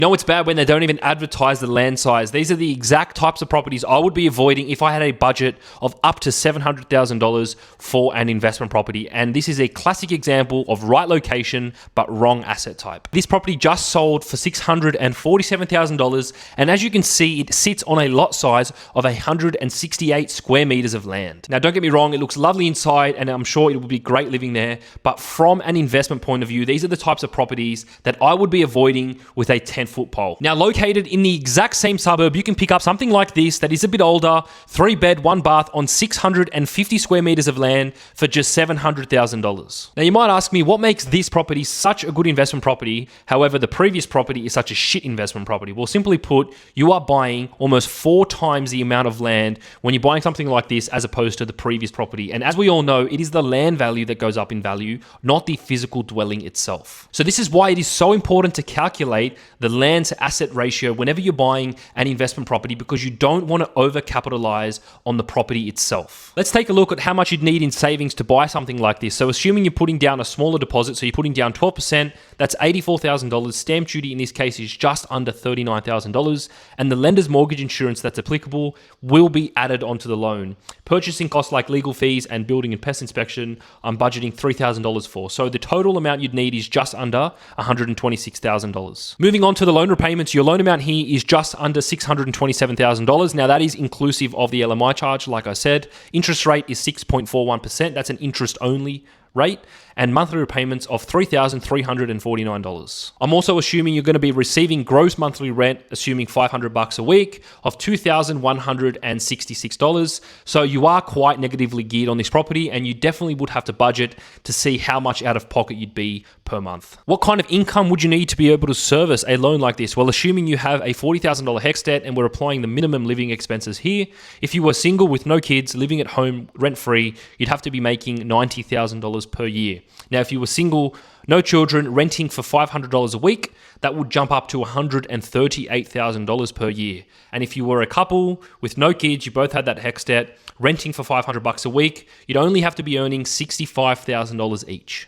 No, it's bad when they don't even advertise the land size. These are the exact types of properties I would be avoiding if I had a budget of up to $700,000 for an investment property. And this is a classic example of right location, but wrong asset type. This property just sold for $647,000. And as you can see, it sits on a lot size of 168 square meters of land. Now, don't get me wrong, it looks lovely inside and I'm sure it will be great living there. But from an investment point of view, these are the types of properties that I would be avoiding with a 10-foot pole. Now, located in the exact same suburb, you can pick up something like this that is a bit older, 3-bed, 1-bath on 650 square meters of land for just $700,000. Now, you might ask me, what makes this property such a good investment property? However, the previous property is such a shit investment property. Well, simply put, you are buying almost 4 times the amount of land when you're buying something like this as opposed to the previous property. And as we all know, it is the land value that goes up in value, not the physical dwelling itself. So this is why it is so important to calculate the land to asset ratio whenever you're buying an investment property, because you don't want to overcapitalize on the property itself. Let's take a look at how much you'd need in savings to buy something like this. So assuming you're putting down a smaller deposit, so you're putting down 12%, that's $84,000. Stamp duty in this case is just under $39,000, and the lender's mortgage insurance that's applicable will be added onto the loan. Purchasing costs like legal fees and building and pest inspection, I'm budgeting $3,000 for. So the total amount you'd need is just under $126,000. Moving on to the loan repayments, your loan amount here is just under $627,000. Now that is inclusive of the LMI charge, like I said. Interest rate is 6.41%. That's an interest only rate, and monthly repayments of $3,349. I'm also assuming you're going to be receiving gross monthly rent, assuming $500 a week, of $2,166. So you are quite negatively geared on this property, and you definitely would have to budget to see how much out of pocket you'd be per month. What kind of income would you need to be able to service a loan like this? Well, assuming you have a $40,000 HEX debt, and we're applying the minimum living expenses here, if you were single with no kids, living at home rent-free, you'd have to be making $90,000 per year. Now, if you were single, no children, renting for $500 a week, that would jump up to $138,000 per year. And if you were a couple with no kids, you both had that HEX debt, renting for $500 a week, you'd only have to be earning $65,000 each.